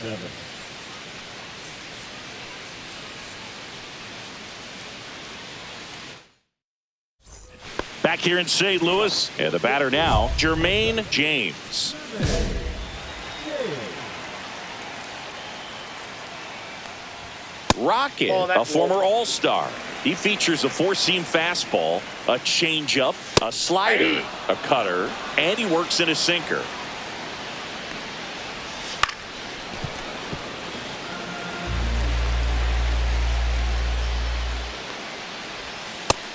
87. Back here in St. Louis, and the batter now, Jermaine James. Rocket, a former All-Star. He features a four-seam fastball, a changeup, a slider, a cutter, and he works in a sinker.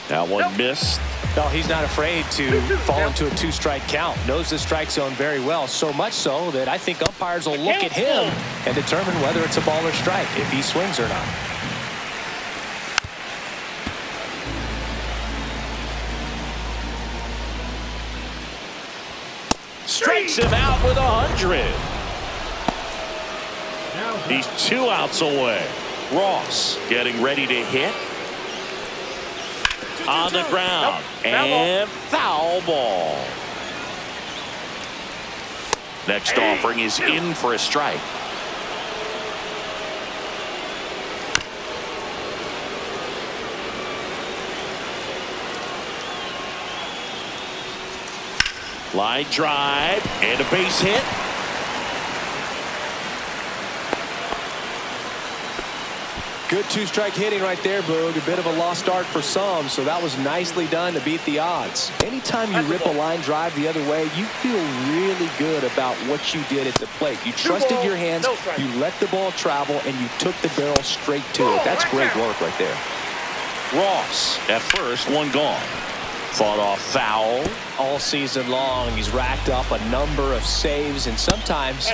That one missed. No, he's not afraid to fall into a two-strike count. Knows the strike zone very well, so much so that I think umpires will look at him and determine whether it's a ball or strike, if he swings or not. Strikes him out with 100. He's 2 outs away. Ross getting ready to hit. On the ground. And foul ball. Next offering is in for a strike. Line drive and a base hit. Good two-strike hitting right there, Boog. A bit of a lost start for some, so that was nicely done to beat the odds. Anytime you rip a line drive the other way, you feel really good about what you did at the plate. You trusted your hands, you let the ball travel, and you took the barrel straight to it. That's great work right there. Ross at first, one gone. Fought off foul. All season long, he's racked up a number of saves, and sometimes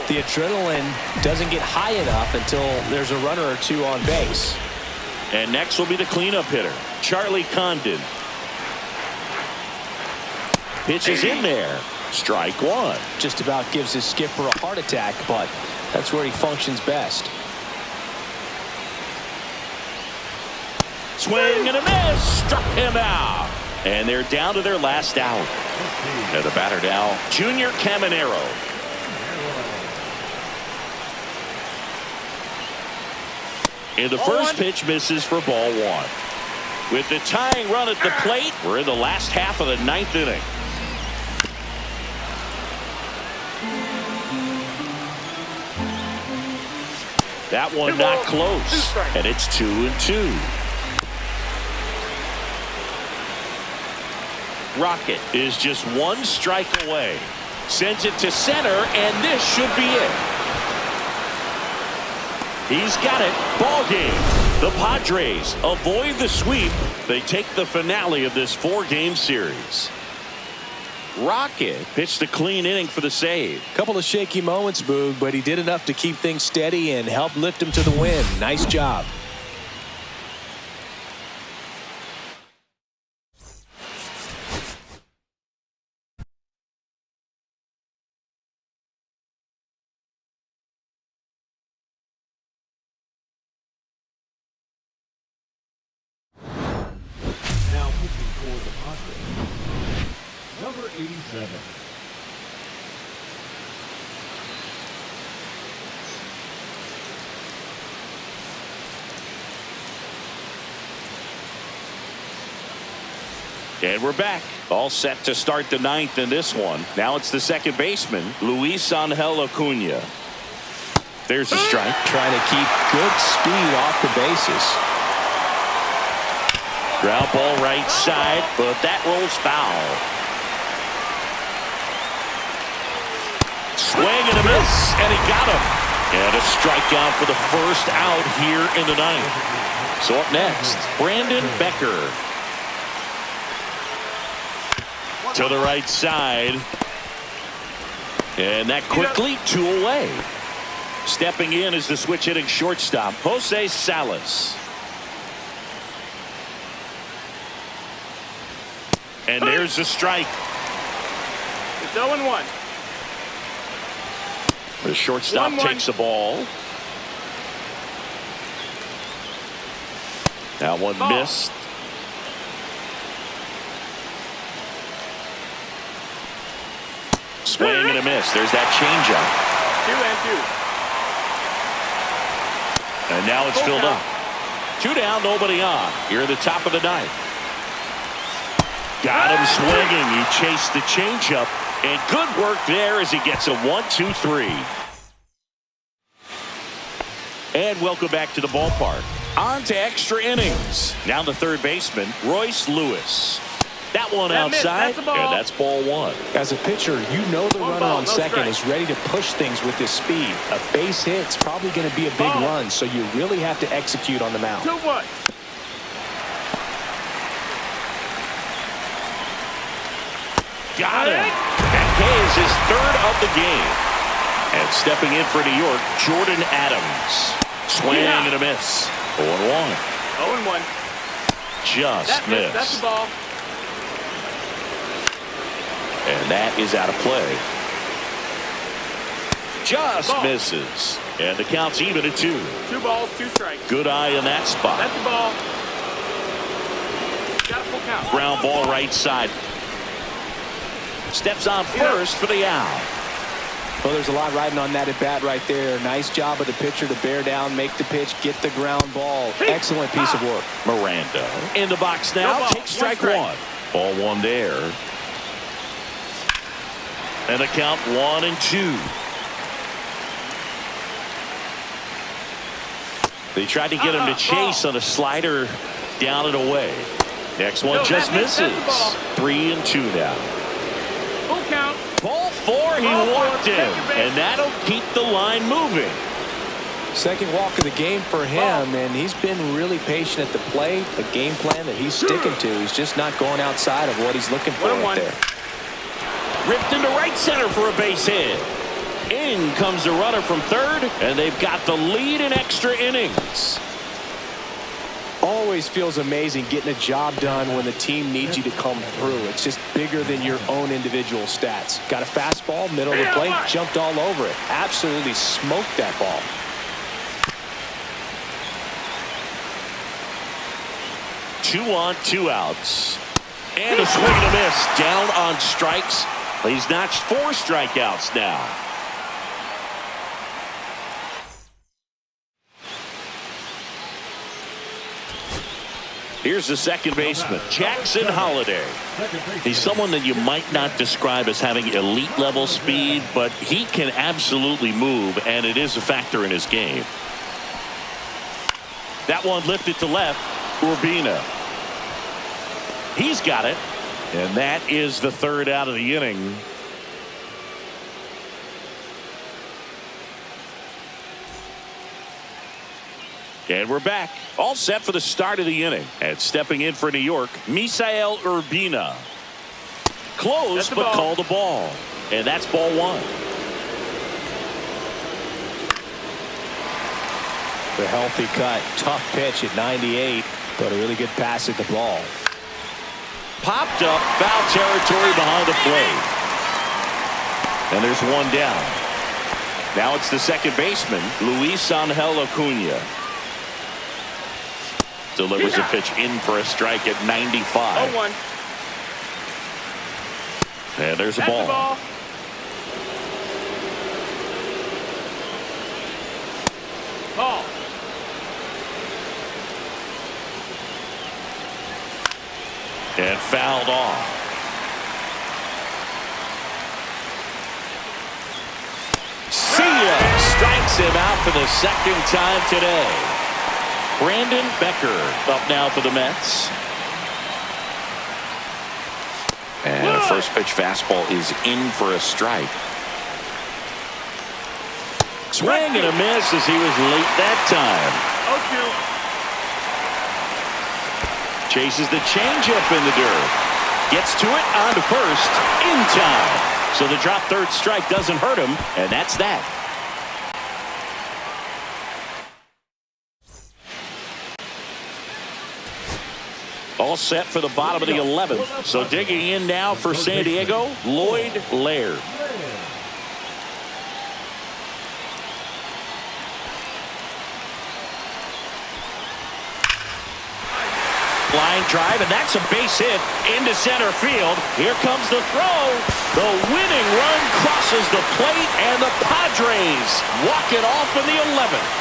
the adrenaline doesn't get high enough until there's a runner or two on base. And next will be the cleanup hitter, Charlie Condon. Pitch is in there. Strike one. Just about gives his skipper a heart attack, but that's where he functions best. Swing and a miss. Struck him out. And they're down to their last out. And the batter now, Junior Caminero. And the first pitch misses for ball one. With the tying run at the plate, we're in the last half of the 9th inning. That one not close. And it's 2-2. Rocket is just one strike away. Sends it to center, and this should be it. He's got it. Ball game. The Padres avoid the sweep. They take the finale of this 4-game series. Rocket pitched a clean inning for the save. Couple of shaky moments, Boog, but he did enough to keep things steady and help lift him to the win. Nice job. Number 87. And we're back. All set to start the 9th in this one. Now it's the second baseman, Luis Angel Acuna. There's a strike. Trying to keep good speed off the bases. Ground ball right side, but that rolls foul. Swing and a miss, and he got him. And a strikeout for the first out here in the 9th. So up next, Brandon Becker. To the right side. And that quickly 2 away. Stepping in is the switch hitting shortstop, Jose Salas. And there's a strike. It's 0-1. The shortstop takes the ball. That one missed. Swing and a miss. There's that changeup. 2-2. And now it's filled up. 2 down, nobody on. Here at the top of the ninth. Got him swinging. He chased the changeup. And good work there as he gets a 1-2-3. And welcome back to the ballpark. On to extra innings. Now the third baseman, Royce Lewis. That one outside, and that's ball 1. As a pitcher, you know the runner on second is ready to push things with his speed. A base hit's probably going to be a big run, so you really have to execute on the mound. 2-1. Got it. That is his third of the game. And stepping in for New York, Jordan Adams. Swing and a miss. 0-1. 0-1. Just missed. That's the ball. And that is out of play. Just misses. And the count's even at 2. 2 balls, 2 strikes. Good eye in that spot. That's the ball. Got a full count. Ground ball right side. Steps on first for the out. Well, there's a lot riding on that at bat right there. Nice job of the pitcher to bear down, make the pitch, get the ground ball. Excellent piece of work. Miranda in the box now. Takes strike 1. Ball 1 there. And a count 1-2. They tried to get him to chase on a slider down and away. Next one just misses. 3-2 now. Full count. Ball 4, he walked him, and that'll keep the line moving. Second walk of the game for him, and he's been really patient at the plate. The game plan that he's sticking to. He's just not going outside of what he's looking for right there. Ripped into right center for a base hit. In comes the runner from third, and they've got the lead in extra innings. Always feels amazing getting a job done when the team needs you to come through. It's just bigger than your own individual stats. Got a fastball, middle of the plate, jumped all over it. Absolutely smoked that ball. Two on, 2 outs. And a swing and a miss. Down on strikes. He's notched 4 strikeouts now. Here's the second baseman, Jackson Holliday. He's someone that you might not describe as having elite level speed, but he can absolutely move, and it is a factor in his game. That one lifted to left. Urbina. He's got it. And that is the third out of the inning. And we're back. All set for the start of the inning. And stepping in for New York, Misael Urbina. Close, but called a ball. And that's ball 1. The healthy cut. Tough pitch at 98, but a really good pass at the ball. Popped up, foul territory behind the plate. And there's 1 down. Now it's the second baseman, Luis Angel Acuna. Delivers a pitch in for a strike at 95. 0-1. And there's a ball. Ball. And fouled off. See ya! Strikes him out for the second time today. Brandon Becker up now for the Mets. And a first pitch fastball is in for a strike. Swing and a miss as he was late that time. 0-2. Chases the changeup in the dirt. Gets to it on to first in time. So the drop third strike doesn't hurt him, and that's that. All set for the bottom of the 11th. So digging in now for San Diego, Lloyd Laird. Line drive, and that's a base hit into center field. Here comes the throw. The winning run crosses the plate, and the Padres walk it off in the 11th.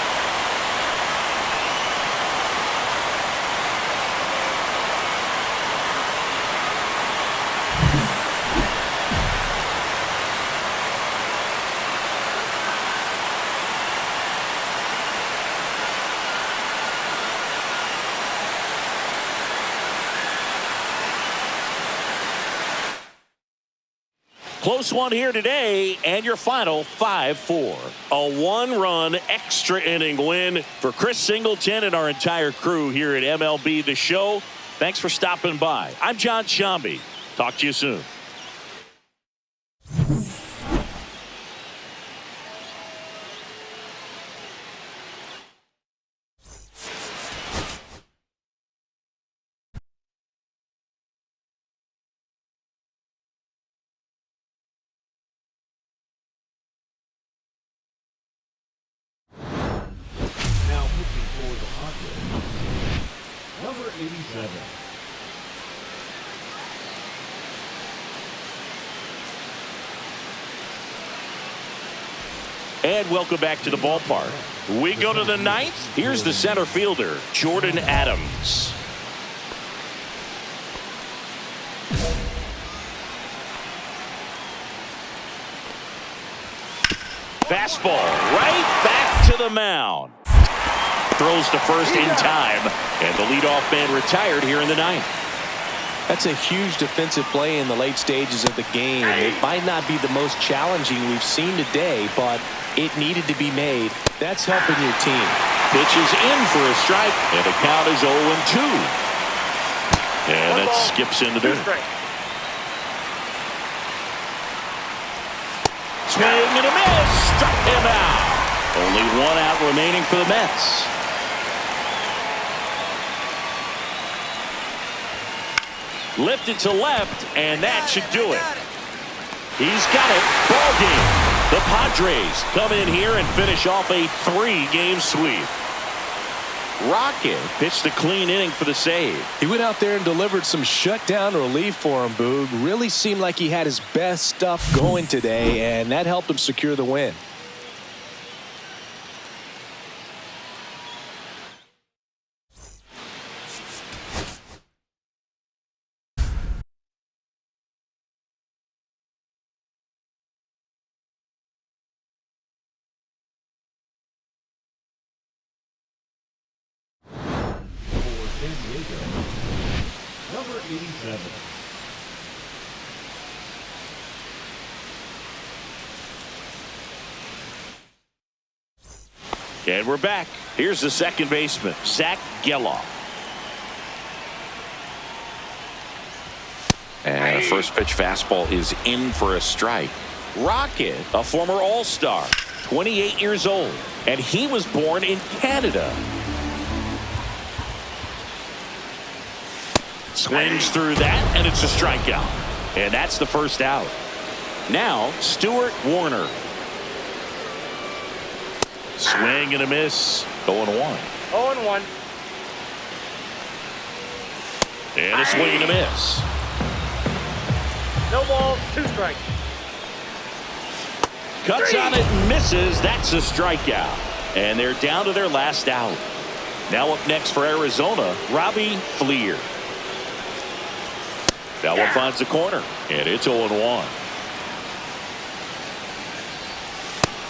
Close one here today, and your final 5-4. A one-run extra inning win for Chris Singleton and our entire crew here at MLB The Show. Thanks for stopping by. I'm John Shambi. Talk to you soon. Now pitching for the Padres, number 87. And welcome back to the ballpark. We go to the ninth. Here's the center fielder, Jordan Adams. Fastball right back to the mound. Throws to first in time, and the leadoff man retired here in the ninth. That's a huge defensive play in the late stages of the game. It might not be the most challenging we've seen today, but it needed to be made. That's helping your team. Pitches in for a strike, and the count is 0-2. And that skips into there. Swing and a miss. Struck him out. Only one out remaining for the Mets. Lifted to left, and that should do it. He's got it. Ball game. The Padres come in here and finish off a 3-game sweep. Rocket pitched a clean inning for the save. He went out there and delivered some shutdown relief for him, Boog. Really seemed like he had his best stuff going today, and that helped him secure the win. San Diego, number 87. And we're back. Here's the second baseman, Zach Geloff. And a first pitch fastball is in for a strike. Rocket, a former All-Star, 28 years old, and he was born in Canada. Swings through that, and it's a strikeout. And that's the first out. Now, Stuart Warner. Swing and a miss. 0-1. 0-1. And a swing and a miss. No balls, 2 strikes. Cuts on it and misses. That's a strikeout. And they're down to their last out. Now up next for Arizona, Robbie Fleer. That one finds the corner, and it's 0-1.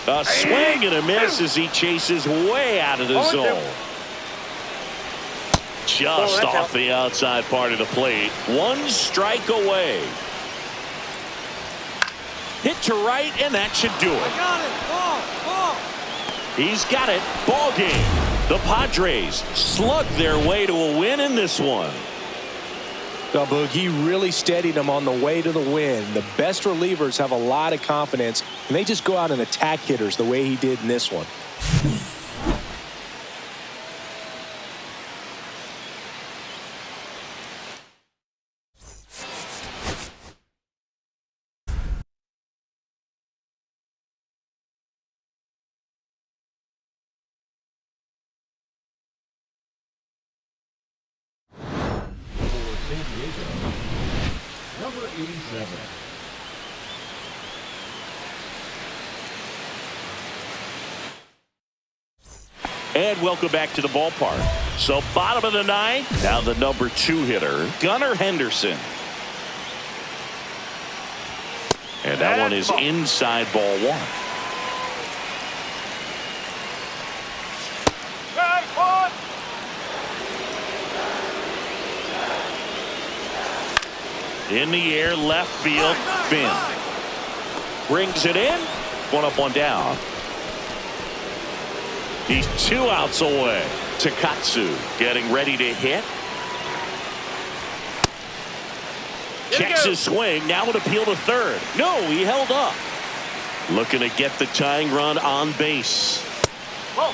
A swing and a miss as he chases way out of the zone. Just off the outside part of the plate. 1 strike away. Hit to right, and that should do it. I got it. Ball. He's got it. Ball game. The Padres slug their way to a win in this one. No, Boog, he really steadied him on the way to the win. The best relievers have a lot of confidence, and they just go out and attack hitters the way he did in this one. San Diego, number 87. And welcome back to the ballpark. So bottom of the ninth, now the number 2 hitter, Gunnar Henderson. And that one is inside ball 1. In the air, left field, Finn. Brings it in. One up, one down. He's 2 outs away. Takatsu getting ready to hit. Checks his swing. Now an appeal to third. No, he held up. Looking to get the tying run on base. Whoa.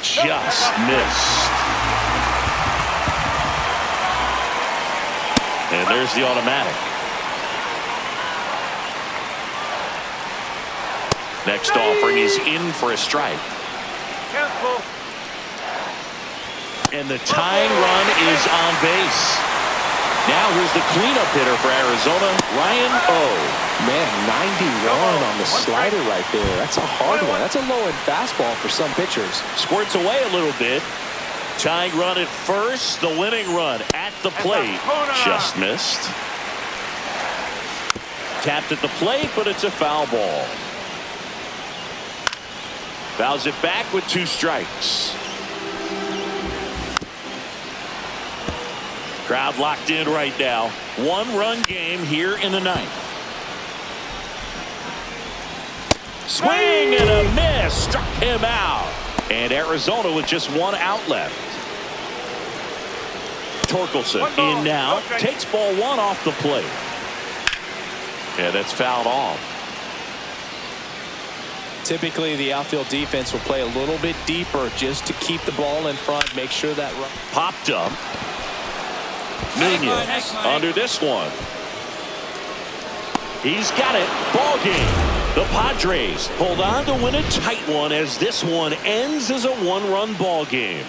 Just missed. And there's the automatic. Next offering is in for a strike. Careful. And the tying run is on base. Now here's the cleanup hitter for Arizona, Ryan O. Man, 91 on the slider right there. That's a hard one. That's a low-end fastball for some pitchers. Squirts away a little bit. Tying run at first. The winning run at the plate. Just missed. Tapped at the plate, but it's a foul ball. Fouls it back with 2 strikes. Crowd locked in right now. 1-run game here in the 9th. Swing and a miss. Struck him out. And Arizona with just 1 out left. Torkelson in now. Takes ball 1 off the plate. And that's fouled off. Typically, the outfield defense will play a little bit deeper just to keep the ball in front, make sure that run. Popped up. Nunez under this one. He's got it. Ball game. The Padres hold on to win a tight one as this one ends as a 1-run ball game.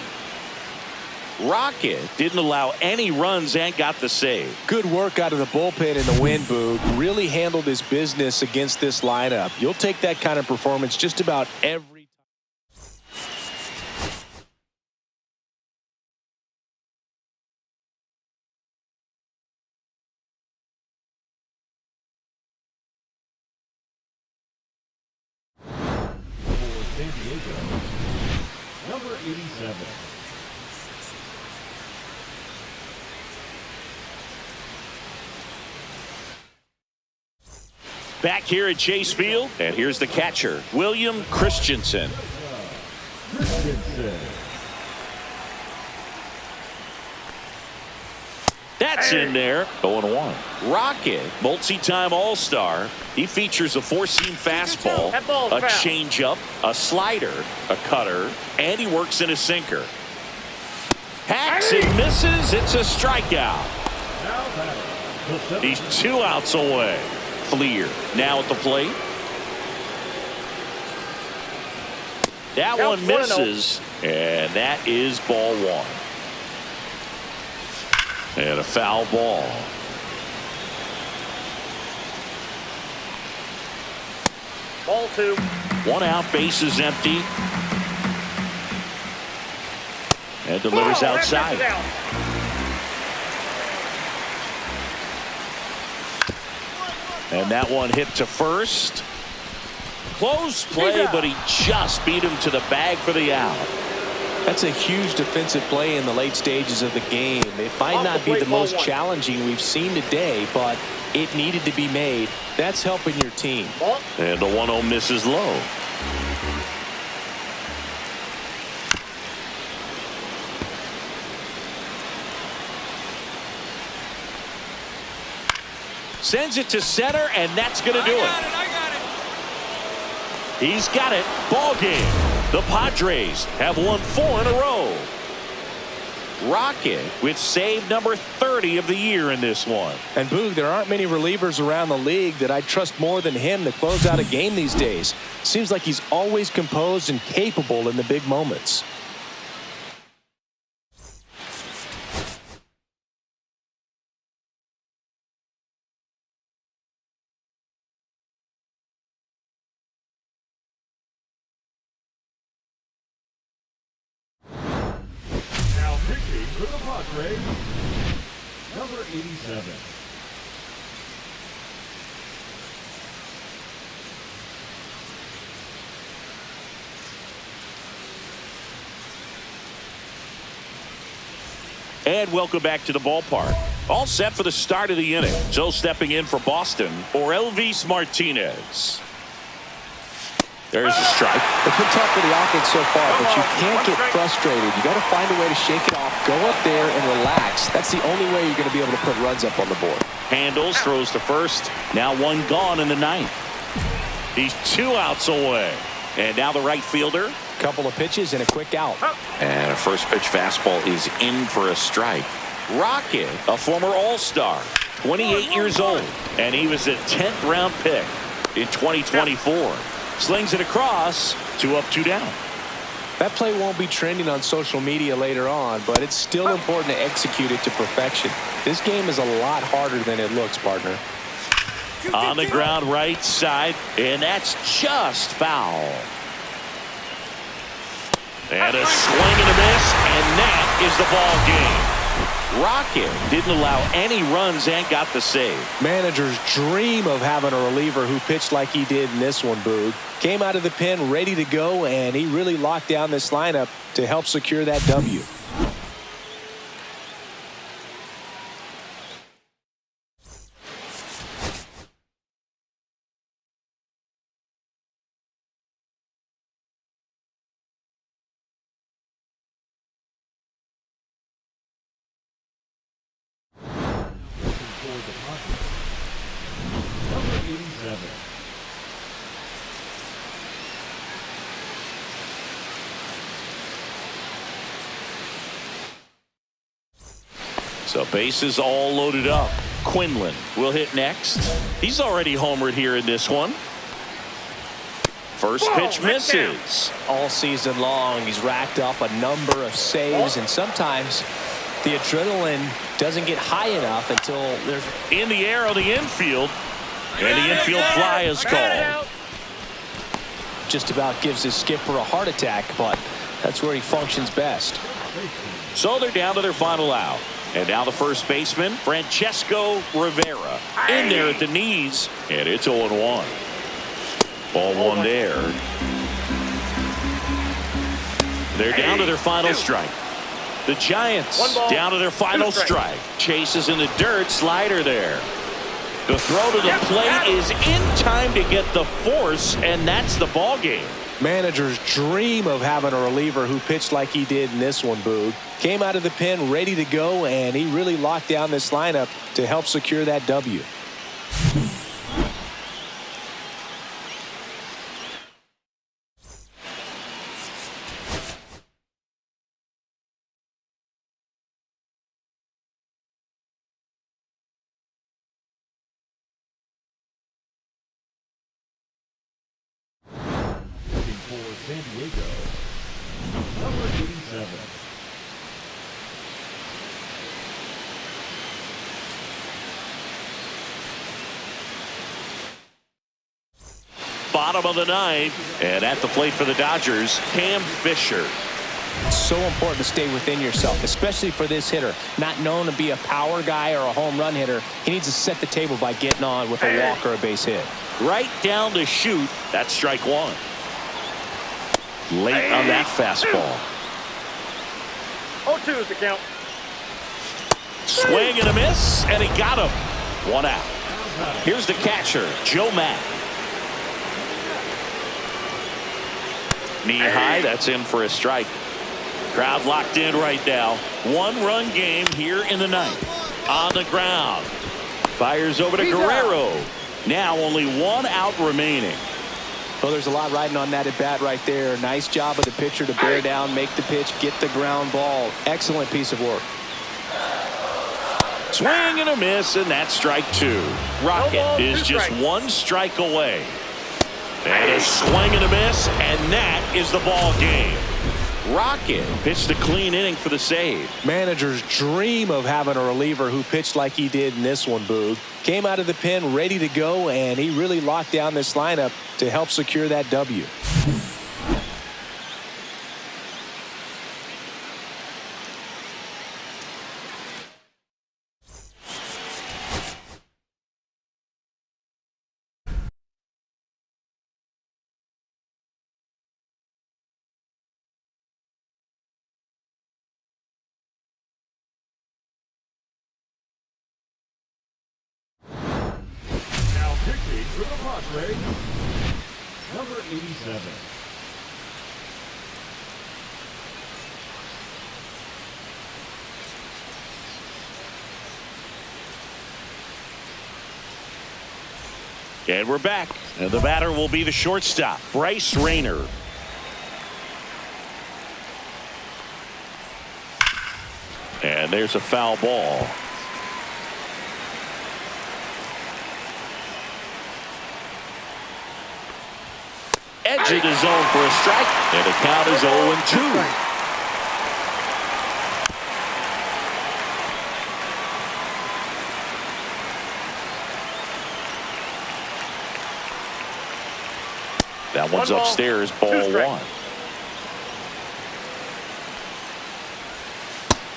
Rocket didn't allow any runs and got the save. Good work out of the bullpen in the win, Boog. Really handled his business against this lineup. You'll take that kind of performance just about every time. For San Diego, number 87. Back here at Chase Field, and here's the catcher, William Christensen. That's in there. 0-1. Rocket, multi-time All-Star. He features a 4-seam fastball, a changeup, a slider, a cutter, and he works in a sinker. Hacks and misses. It's a strikeout. He's 2 outs away. Clear. Now at the plate. That one misses, and that is ball 1. And a foul ball. Ball 2. 1 out, base is empty. And delivers outside. And that one hit to first. Close play, but he just beat him to the bag for the out. That's a huge defensive play in the late stages of the game. It might not be the most challenging we've seen today, but it needed to be made. That's helping your team. And the 1-0 misses low. Sends it to center, and that's going to do it. I got it. He's got it. Ball game. The Padres have won 4 in a row. Rocket with save number 30 of the year in this one. And Boog, there aren't many relievers around the league that I'd trust more than him to close out a game these days. Seems like he's always composed and capable in the big moments. For the Padres, number 87. And welcome back to the ballpark. All set for the start of the inning. So stepping in for Boston, Elvis Martinez. There's a strike. It's been tough for the offense so far, but you can't get frustrated. You got to find a way to shake it off, go up there and relax. That's the only way you're going to be able to put runs up on the board. Handles, throws to first. Now one gone in the ninth. He's 2 outs away. And now the right fielder. Couple of pitches and a quick out. And a first pitch fastball is in for a strike. Rocket, a former All-Star, 28 years old, and he was a 10th round pick in 2024. Slings it across, 2 up, 2 down. That play won't be trending on social media later on, but it's still important to execute it to perfection. This game is a lot harder than it looks, partner. On the ground right side, and that's just foul. And a swing and a miss, and that is the ball game. Rocket didn't allow any runs and got the save. Managers dream of having a reliever who pitched like he did in this one, Boog. Came out of the pen ready to go, and he really locked down this lineup to help secure that W. For the Padres. Number 87. So bases all loaded up. Quinlan will hit next. He's already homered here in this one. First pitch misses. All season long, he's racked up a number of saves, and sometimes the adrenaline doesn't get high enough until there's In the air on the infield. And the infield fly is called. just about gives his skipper a heart attack, but that's where he functions best. So they're down to their final out. And now the first baseman, Francesco Rivera, in there at the knees. And it's 0-1. Ball one there. They're down to their final strike. The Giants down to their final strike. Chases in the dirt, slider there. The throw to the plate is in time to get the force, and that's the ball game. Managers dream of having a reliever who pitched like he did in this one, Boog. Came out of the pen ready to go, and he really locked down this lineup to help secure that W. For San Diego. Number 87. Bottom of the ninth, and at the plate for the Dodgers, Cam Fisher. It's so important to stay within yourself, especially for this hitter. Not known to be a power guy or a home run hitter. He needs to set the table by getting on with a walk or a base hit. Right down to shoot. That's strike one. Late on that fastball. 0-2 is the count. Swing and a miss, and he got him. 1 out. Here's the catcher, Joe Mack. Knee high, that's in for a strike. Crowd locked in right now. 1-run game here in the ninth. On the ground. Fires over to Guerrero. Now only 1 out remaining. Well, there's a lot riding on that at bat right there. Nice job of the pitcher to bear down, make the pitch, get the ground ball. Excellent piece of work. Swing and a miss, and that's strike 2. Rocket is just 1 strike away. And a swing and a miss, and that is the ball game. Rocket pitched a clean inning for the save. Managers dream of having a reliever who pitched like he did in this one, Boog. Came out of the pen ready to go, and he really locked down this lineup to help secure that W. Padres, number 87. And we're back. And the batter will be the shortstop, Bryce Rayner. And there's a foul ball. Edge of the zone for a strike. And the count is 0-2. That one's upstairs, ball 1.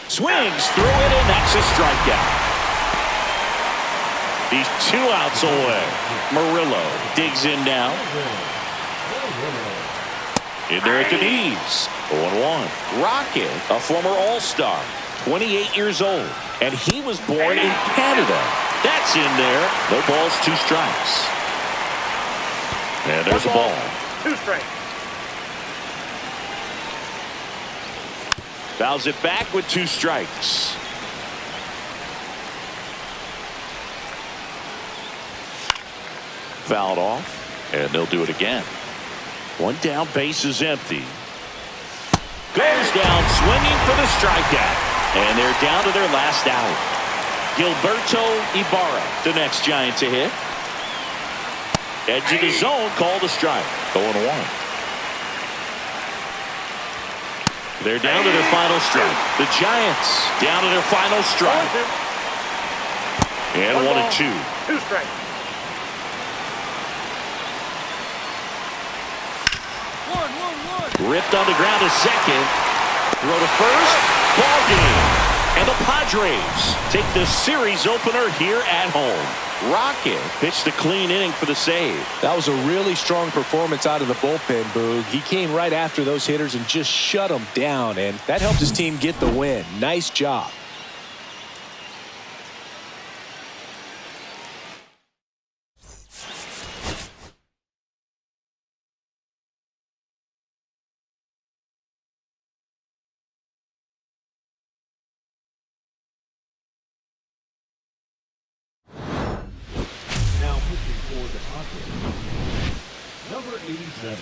Swings through it, and that's a strikeout. He's 2 outs away. Murillo digs in now. In there at the knees. 0-1. Rocket, a former All-Star, 28 years old, and he was born in Canada. That's in there. No balls, 2 strikes. And there's a ball. 2 strikes. Fouls it back with 2 strikes. Fouled off, and they'll do it again. 1 down, base is empty. Goes down swinging for the strikeout. And they're down to their last out. Gilberto Ibarra, the next Giant to hit. Edge of the zone, called a strike. 0-1. They're down to their final strike. The Giants down to their final strike. And 1-2. 2 strikes. 1-1-1. Ripped on the ground to second. Throw to first. Ball game. And the Padres take the series opener here at home. Rocket pitched a clean inning for the save. That was a really strong performance out of the bullpen, Boog. He came right after those hitters and just shut them down, and that helped his team get the win. Nice job. Now pitching for the Padres, number 87.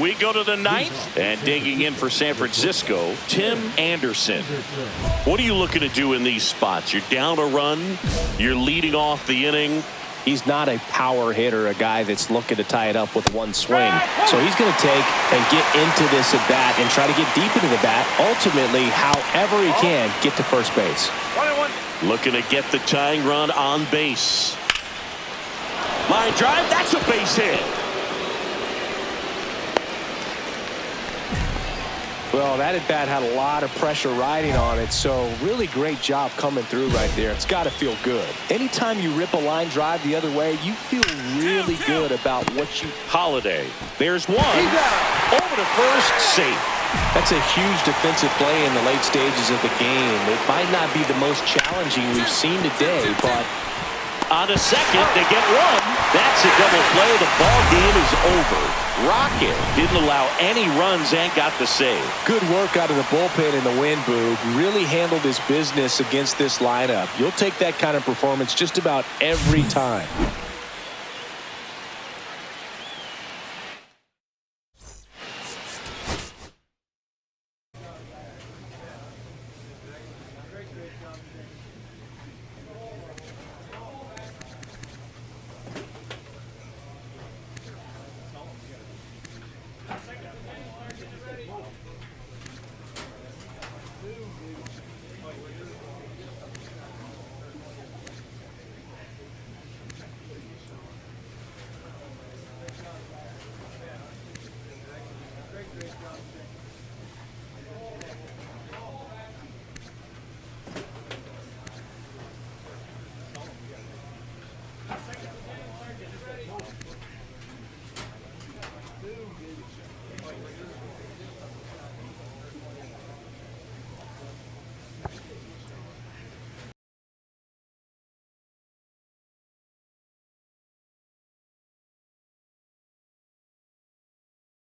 We go to the 9th, and digging in for San Francisco, Tim Anderson. What are you looking to do in these spots? You're down a run. You're leading off the inning. He's not a power hitter, a guy that's looking to tie it up with 1 swing. So he's going to take and get into this at bat and try to get deep into the bat. Ultimately, however he can, get to first base. 1-1. Looking to get the tying run on base. Line drive, that's a base hit. Well, that at bat had a lot of pressure riding on it, so really great job coming through right there. It's got to feel good. Anytime you rip a line drive the other way, you feel really good about what you... Holiday. There's one. Over to first, safe. That's a huge defensive play in the late stages of the game. It might not be the most challenging we've seen today, but... On a second, they get 1. That's a double play. The ball game is over. Rocket didn't allow any runs and got the save. Good work out of the bullpen in the win, Boog. Really handled his business against this lineup. You'll take that kind of performance just about every time.